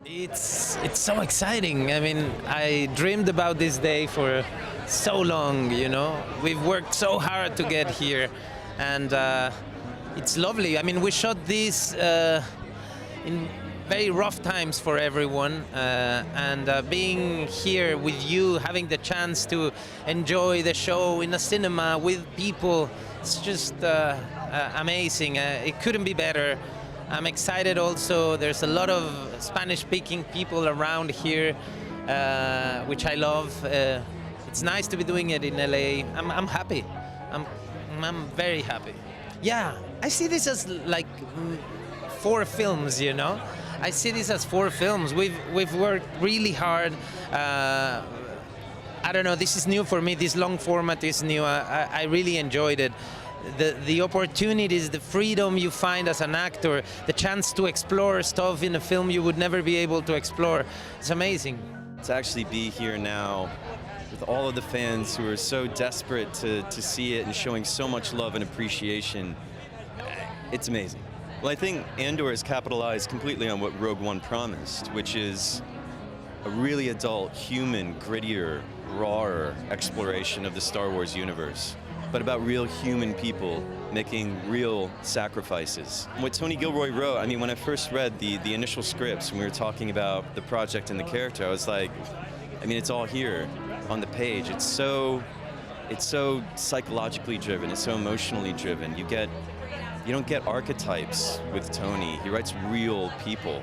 It's so exciting. I mean, I dreamed about this day for so long, you know. We've worked so hard to get here, and it's lovely. I mean, we shot this in very rough times for everyone, and being here with you, having the chance to enjoy the show in a cinema with people, it's just amazing. It couldn't be better. I'm excited also. There's a lot of Spanish-speaking people around here, which I love. It's nice to be doing it in LA. I'm happy. I'm very happy. Yeah, I see this as like 4 films, you know. I see this as 4 films. We've worked really hard. I don't know. This is new for me. This long format is new. I really enjoyed it. The opportunities, the freedom you find as an actor, the chance to explore stuff in a film you would never be able to explore. It's amazing. To actually be here now with all of the fans who are so desperate to see it and showing so much love and appreciation, it's amazing. Well, I think Andor has capitalized completely on what Rogue One promised, which is a really adult, human, grittier, rawer exploration of the Star Wars universe, but about real human people making real sacrifices. What Tony Gilroy wrote, I mean, when I first read the initial scripts, when we were talking about the project and the character, I was like, I mean, it's all here on the page. It's so psychologically driven, it's so emotionally driven. You don't get archetypes with Tony. He writes real people.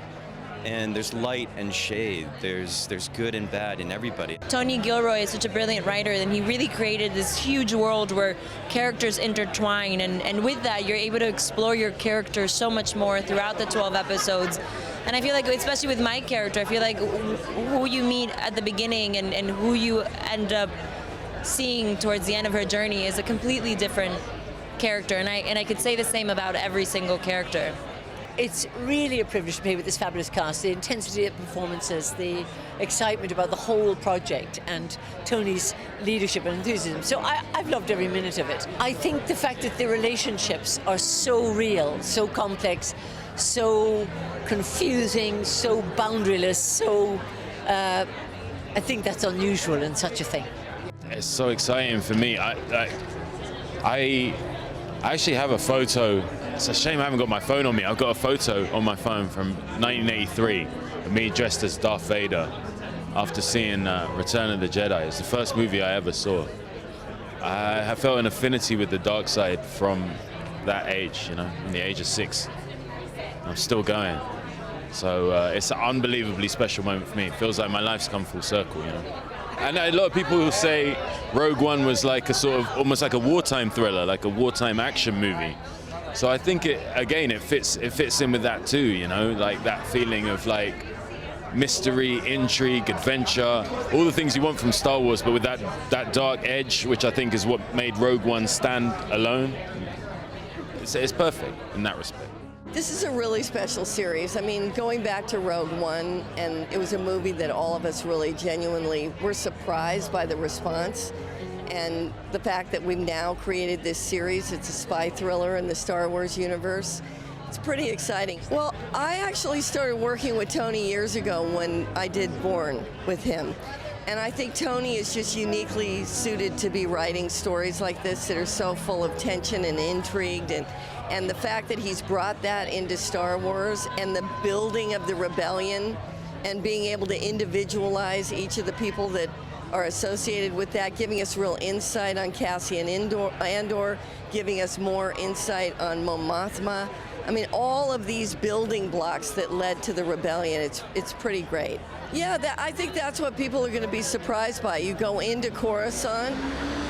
And there's light and shade, there's good and bad in everybody. Tony Gilroy is such a brilliant writer, and he really created this huge world where characters intertwine, and with that you're able to explore your character so much more throughout the 12 episodes. And I feel like, especially with my character, I feel like who you meet at the beginning and who you end up seeing towards the end of her journey is a completely different character, and I could say the same about every single character. It's really a privilege to be with this fabulous cast, the intensity of performances, the excitement about the whole project, and Tony's leadership and enthusiasm. So I've loved every minute of it. I think the fact that the relationships are so real, so complex, so confusing, so boundaryless, so I think that's unusual in such a thing. It's so exciting for me. I actually have a photo. It's a shame I haven't got my phone on me. I've got a photo on my phone from 1983 of me dressed as Darth Vader after seeing Return of the Jedi. It's the first movie I ever saw. I have felt an affinity with the dark side from that age, you know, from the age of 6. I'm still going. So it's an unbelievably special moment for me. It feels like my life's come full circle, you know. And a lot of people will say Rogue One was like a sort of, almost like a wartime thriller, like a wartime action movie. So I think it fits in with that too, you know, like that feeling of like mystery, intrigue, adventure, all the things you want from Star Wars, but with that dark edge, which I think is what made Rogue One stand alone. It's perfect in that respect. This is a really special series. I mean, going back to Rogue One, and it was a movie that all of us really genuinely were surprised by the response. And the fact that we've now created this series, it's a spy thriller in the Star Wars universe. It's pretty exciting. Well, I actually started working with Tony years ago when I did Born with him. And I think Tony is just uniquely suited to be writing stories like this that are so full of tension and intrigue. And the fact that he's brought that into Star Wars and the building of the rebellion and being able to individualize each of the people that are associated with that, giving us real insight on Cassian Andor, giving us more insight on Mon Mothma. I mean, all of these building blocks that led to the rebellion, it's pretty great. Yeah, I think that's what people are going to be surprised by. You go into Coruscant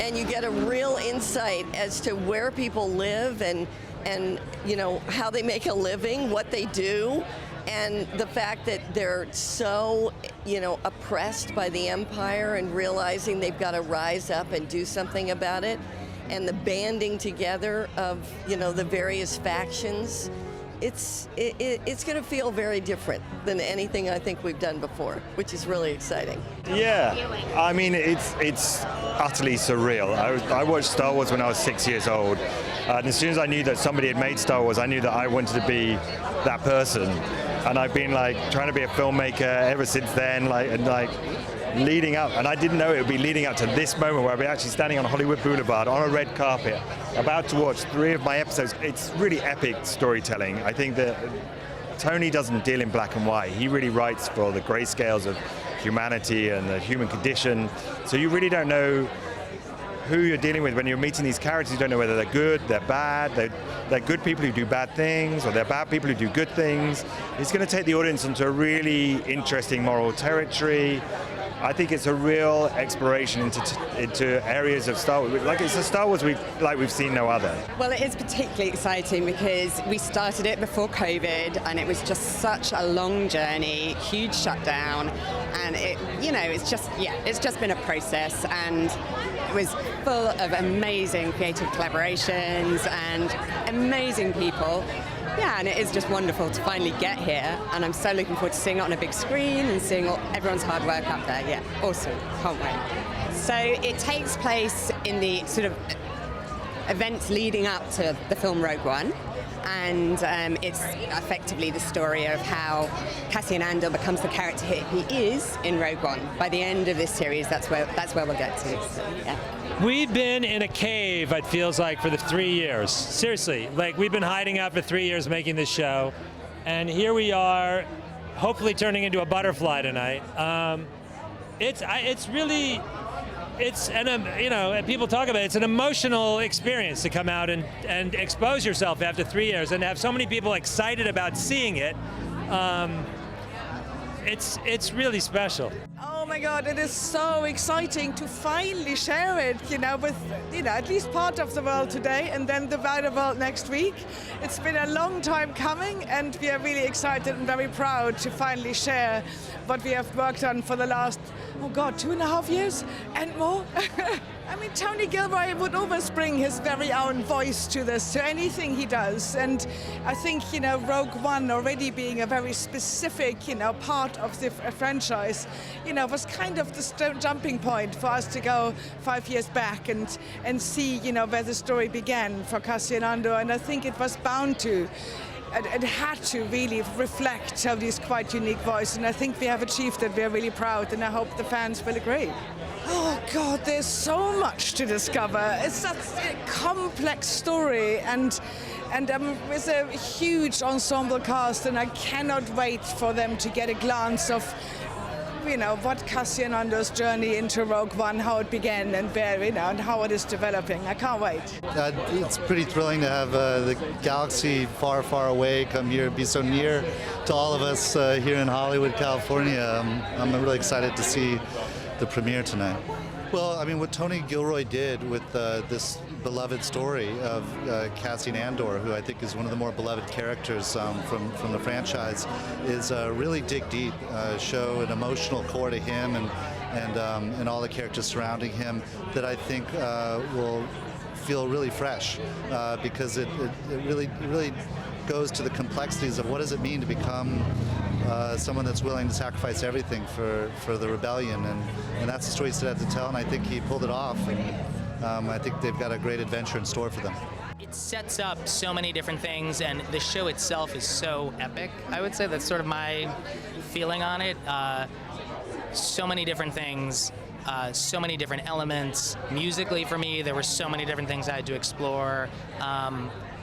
and you get a real insight as to where people live and you know, how they make a living, what they do. And the fact that they're so, you know, oppressed by the Empire and realizing they've got to rise up and do something about it, and the banding together of, you know, the various factions, it's going to feel very different than anything I think we've done before, which is really exciting. Yeah, I mean, it's utterly surreal. I watched Star Wars when I was 6 years old, And as soon as I knew that somebody had made Star Wars, I knew that I wanted to be that person. And I've been like trying to be a filmmaker ever since then, leading up, and I didn't know it would be leading up to this moment where I'll be actually standing on Hollywood Boulevard on a red carpet, about to watch 3 of my episodes. It's really epic storytelling. I think that Tony doesn't deal in black and white. He really writes for the grayscales of humanity and the human condition. So you really don't know who you're dealing with when you're meeting these characters. You don't know whether they're good, they're bad, they're good people who do bad things, or they're bad people who do good things. It's going to take the audience into a really interesting moral territory. I think it's a real exploration into areas of Star Wars. Like, it's a Star Wars we've seen no other. Well, it is particularly exciting because we started it before COVID, and it was just such a long journey, huge shutdown, and it's just been a process, and it was full of amazing creative collaborations and amazing people. Yeah, and it is just wonderful to finally get here, and I'm so looking forward to seeing it on a big screen and seeing everyone's hard work up there. Yeah, awesome, can't wait. So it takes place in the sort of events leading up to the film Rogue One, and it's effectively the story of how Cassian Andor becomes the character he is in Rogue One. By the end of this series, that's where we'll get to. So, yeah. We've been in a cave, it feels like, for the 3 years. Seriously, like, we've been hiding out for 3 years making this show, and here we are, hopefully turning into a butterfly tonight. People talk about it, it's an emotional experience to come out and expose yourself after 3 years and have so many people excited about seeing it. It's really special. Oh my God, it is so exciting to finally share it, with, at least part of the world today and then the wider world next week. It's been a long time coming, and we are really excited and very proud to finally share what we have worked on for the last, 2.5 years and more. I mean, Tony Gilroy would always bring his very own voice to this, to anything he does. And I think, Rogue One already being a very specific, part of the franchise, was kind of the jumping point for us to go 5 years back and see, where the story began for Cassian Andor. And I think it was bound to. It had to really reflect Tony's quite unique voice, and I think we have achieved it. We're really proud, and I hope the fans will agree. Oh God, there's so much to discover. It's such a complex story, and with a huge ensemble cast, and I cannot wait for them to get a glance of what Cassian Andor's journey into Rogue One, how it began, and where, and how it is developing. I can't wait. It's pretty thrilling to have the galaxy far, far away come here, be so near to all of us here in Hollywood, California. I'm really excited to see the premiere tonight. Well, I mean, what Tony Gilroy did with this beloved story of Cassian Andor, who I think is one of the more beloved characters from the franchise, is really dig deep, show an emotional core to him and all the characters surrounding him that I think will feel really fresh because it really goes to the complexities of what does it mean to become someone that's willing to sacrifice everything for the rebellion, and that's the story he set out to tell, and I think he pulled it off, and I think they've got a great adventure in store for them. It sets up so many different things, and the show itself is so epic. I would say that's sort of my feeling on it. So many different things, so many different elements. Musically, for me, there were so many different things I had to explore.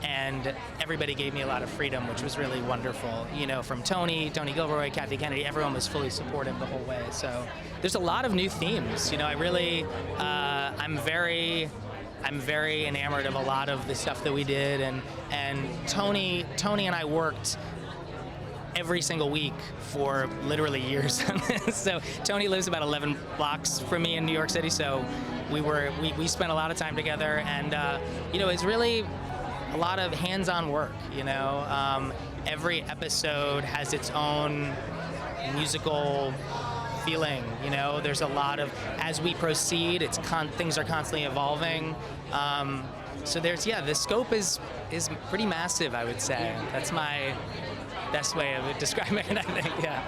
And everybody gave me a lot of freedom, which was really wonderful. From Tony Gilroy, Kathy Kennedy, everyone was fully supportive the whole way. So there's a lot of new themes. I really, I'm very enamored of a lot of the stuff that we did, and Tony and I worked every single week for literally years on this. So Tony lives about 11 blocks from me in New York City, so we spent a lot of time together, and it's really a lot of hands-on work. Every episode has its own musical feeling. There's a lot of, as we proceed, things are constantly evolving. So the scope is pretty massive, I would say. That's my best way of describing it, I think. Yeah.